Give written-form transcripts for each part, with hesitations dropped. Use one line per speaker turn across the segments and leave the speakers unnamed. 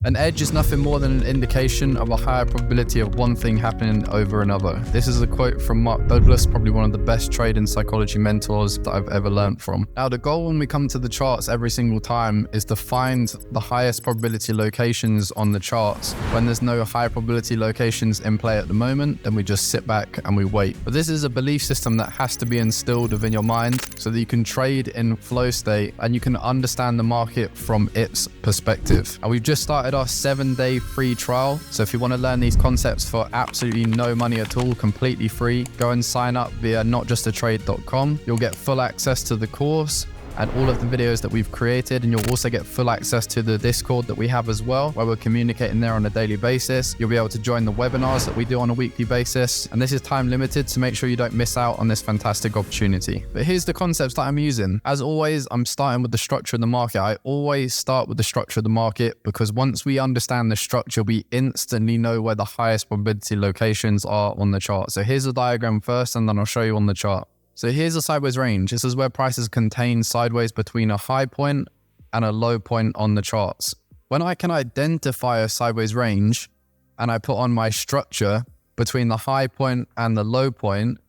An edge is nothing more than an indication of a higher probability of one thing happening over another. This is a quote from Mark Douglas, probably one of the best trading psychology mentors that I've ever learned from. Now, the goal when we come to the charts every single time is to find the highest probability locations on the charts. When there's no high probability locations in play at the moment, then we just sit back and we wait. But this is a belief system that has to be instilled within your mind so that you can trade in flow state and you can understand the market from its perspective. And we've just started our 7-day free trial. So if you want to learn these concepts for absolutely no money at all, completely free, go and sign up via notjustatrade.com. You'll get full access to the course and all of the videos that we've created, and you'll also get full access to the Discord that we have as well, where we're communicating there on a daily basis. You'll be able to join the webinars that we do on a weekly basis, and this is time limited, so make sure you don't miss out on this fantastic opportunity. But here's the concepts that I'm using. As always, I'm starting with the structure of the market. I always start with the structure of the market because once we understand the structure, we instantly know where the highest probability locations are on the chart. So here's a diagram first, and then I'll show you on the chart. So here's a sideways range. This is where prices contain sideways between a high point and a low point on the charts. When I can identify a sideways range and I put on my structure between the high point and the low point,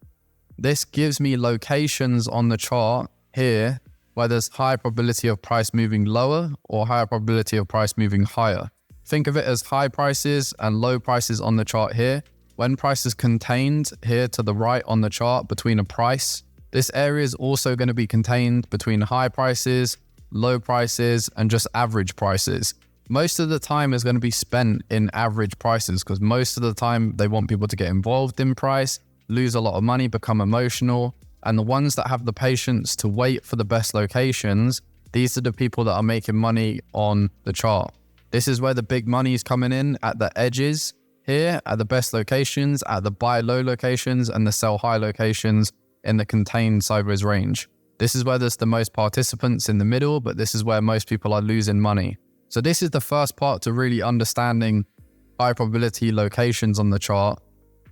this gives me locations on the chart here where there's high probability of price moving lower or higher probability of price moving higher. Think of it as high prices and low prices on the chart here. When price is contained here to the right on the chart between a price, this area is also going to be contained between high prices, low prices, and just average prices. Most of the time is going to be spent in average prices because most of the time they want people to get involved in price, lose a lot of money, become emotional. And the ones that have the patience to wait for the best locations, these are the people that are making money on the chart. This is where the big money is coming in at the edges. Here at the best locations, at the buy low locations and the sell high locations in the contained sideways range. This is where there's the most participants in the middle, but this is where most people are losing money. So this is the first part to really understanding high probability locations on the chart,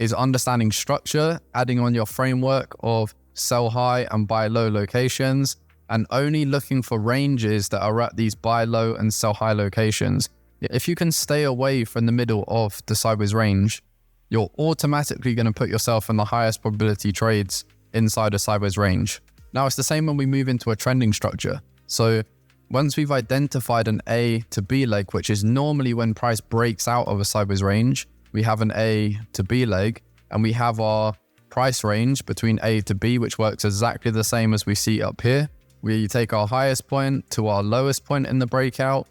is understanding structure, adding on your framework of sell high and buy low locations, and only looking for ranges that are at these buy low and sell high locations. If you can stay away from the middle of the sideways range, you're automatically going to put yourself in the highest probability trades inside a sideways range. Now, it's the same when we move into a trending structure. So once we've identified an A to B leg, which is normally when price breaks out of a sideways range, we have an A to B leg, and we have our price range between A to B, which works exactly the same as we see up here. We take our highest point to our lowest point in the breakout,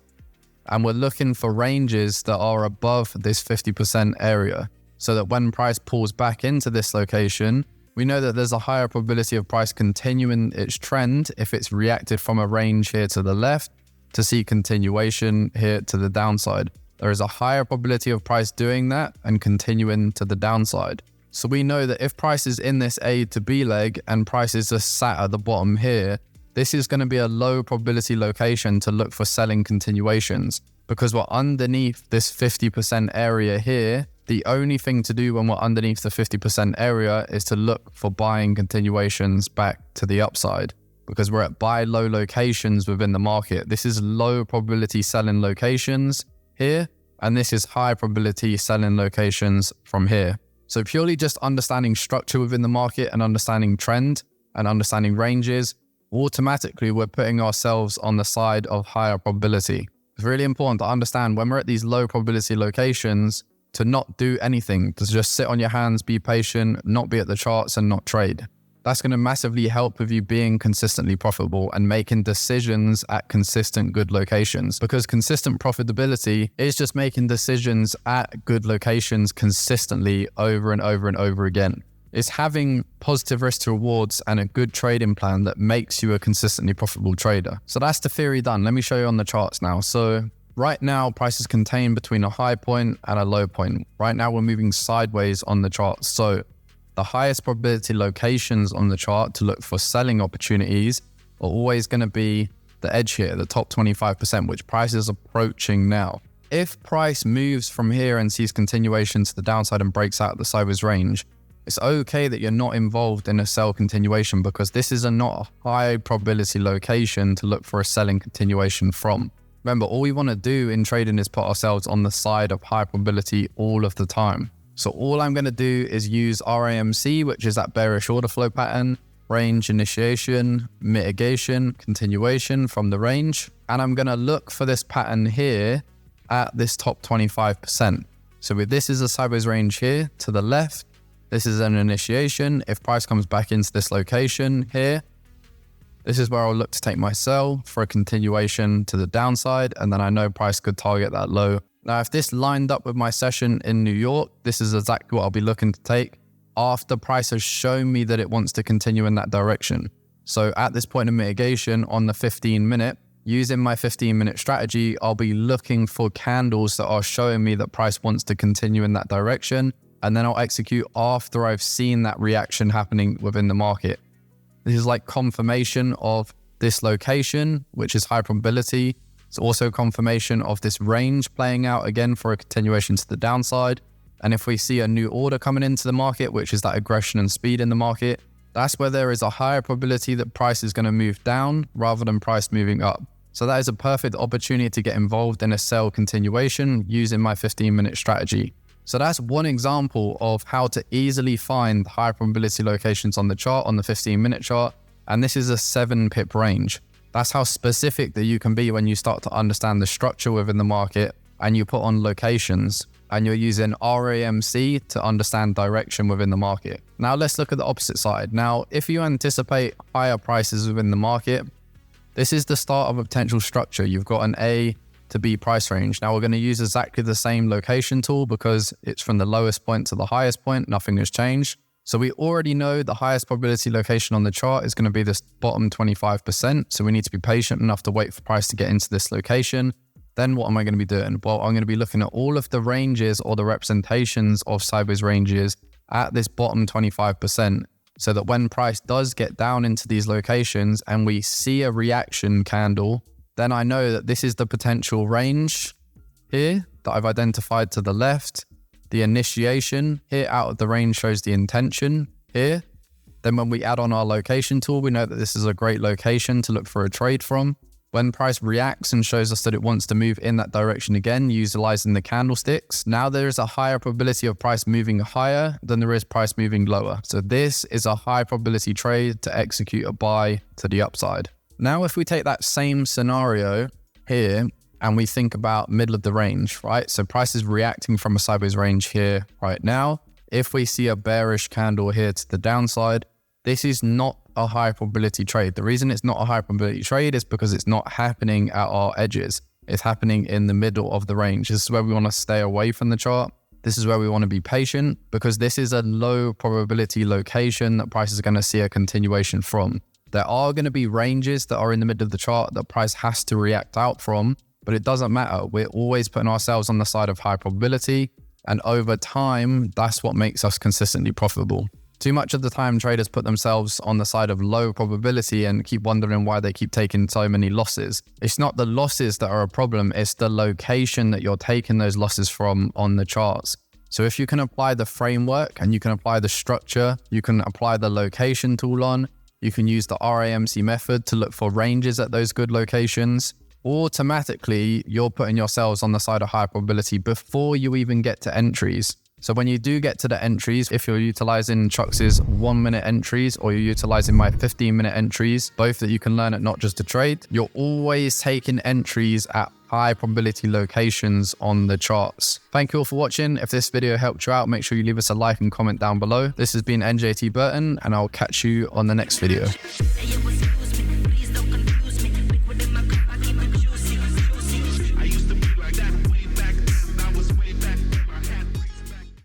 and we're looking for ranges that are above this 50% area so that when price pulls back into this location, we know that there's a higher probability of price continuing its trend if it's reacted from a range here to the left to see continuation here to the downside. There is a higher probability of price doing that and continuing to the downside. So we know that if price is in this A to B leg and price is just sat at the bottom here, this is going to be a low probability location to look for selling continuations because we're underneath this 50% area here. The only thing to do when we're underneath the 50% area is to look for buying continuations back to the upside because we're at buy low locations within the market. This is low probability selling locations here, and this is high probability selling locations from here. So purely just understanding structure within the market and understanding trend and understanding ranges, automatically we're putting ourselves on the side of higher probability. It's really important to understand when we're at these low probability locations to not do anything, to just sit on your hands, be patient, not be at the charts and not trade. That's going to massively help with you being consistently profitable and making decisions at consistent good locations, because consistent profitability is just making decisions at good locations consistently over and over and over again. It's having positive risk to rewards and a good trading plan that makes you a consistently profitable trader. So that's the theory done. Let me show you on the charts now. So right now, price is contained between a high point and a low point. Right now, we're moving sideways on the chart. So the highest probability locations on the chart to look for selling opportunities are always going to be the edge here, the top 25%, which price is approaching now. If price moves from here and sees continuation to the downside and breaks out the sideways range, it's okay that you're not involved in a sell continuation because this is not a high probability location to look for a selling continuation from. Remember, all we want to do in trading is put ourselves on the side of high probability all of the time. So all I'm going to do is use RAMC, which is that bearish order flow pattern, range initiation, mitigation, continuation from the range. And I'm going to look for this pattern here at this top 25%. So if this is a sideways range here to the left, this is an initiation. If price comes back into this location here, this is where I'll look to take my sell for a continuation to the downside. And then I know price could target that low. Now, if this lined up with my session in New York, this is exactly what I'll be looking to take after price has shown me that it wants to continue in that direction. So at this point of mitigation on the 15-minute, using my 15-minute strategy, I'll be looking for candles that are showing me that price wants to continue in that direction. And then I'll execute after I've seen that reaction happening within the market. This is like confirmation of this location, which is high probability. It's also confirmation of this range playing out again for a continuation to the downside. And if we see a new order coming into the market, which is that aggression and speed in the market, that's where there is a higher probability that price is going to move down rather than price moving up. So that is a perfect opportunity to get involved in a sell continuation using my 15-minute strategy. So that's one example of how to easily find high probability locations on the chart, on the 15-minute chart. And this is a 7-pip range. That's how specific that you can be when you start to understand the structure within the market and you put on locations and you're using RAMC to understand direction within the market. Now let's look at the opposite side. Now, if you anticipate higher prices within the market, this is the start of a potential structure. You've got an A to B price range. Now we're going to use exactly the same location tool because it's from the lowest point to the highest point. Nothing has changed. So we already know the highest probability location on the chart is going to be this bottom 25%. So we need to be patient enough to wait for price to get into this location. Then what am I going to be doing? Well, I'm going to be looking at all of the ranges or the representations of sideways ranges at this bottom 25%. So that when price does get down into these locations and we see a reaction candle, then I know that this is the potential range here that I've identified to the left. The initiation here out of the range shows the intention here. Then when we add on our location tool, we know that this is a great location to look for a trade from. When price reacts and shows us that it wants to move in that direction again, utilizing the candlesticks, now there is a higher probability of price moving higher than there is price moving lower. So this is a high probability trade to execute a buy to the upside. Now, if we take that same scenario here and we think about middle of the range, right? So price is reacting from a sideways range here right now. If we see a bearish candle here to the downside, this is not a high probability trade. The reason it's not a high probability trade is because it's not happening at our edges. It's happening in the middle of the range. This is where we want to stay away from the chart. This is where we want to be patient because this is a low probability location that price is going to see a continuation from. There are going to be ranges that are in the middle of the chart that price has to react out from, but it doesn't matter. We're always putting ourselves on the side of high probability, and over time, that's what makes us consistently profitable. Too much of the time, traders put themselves on the side of low probability and keep wondering why they keep taking so many losses. It's not the losses that are a problem, it's the location that you're taking those losses from on the charts. So if you can apply the framework and you can apply the structure, you can apply the location tool on, you can use the RAMC method to look for ranges at those good locations. Automatically, you're putting yourselves on the side of high probability before you even get to entries. So when you do get to the entries, if you're utilizing Chuck's 1 minute entries or you're utilizing my 15-minute entries, both that you can learn at Not Just a Trade, you're always taking entries at high probability locations on the charts. Thank you all for watching. If this video helped you out, make sure you leave us a like and comment down below. This has been NJT Burton, and I'll catch you on the next video.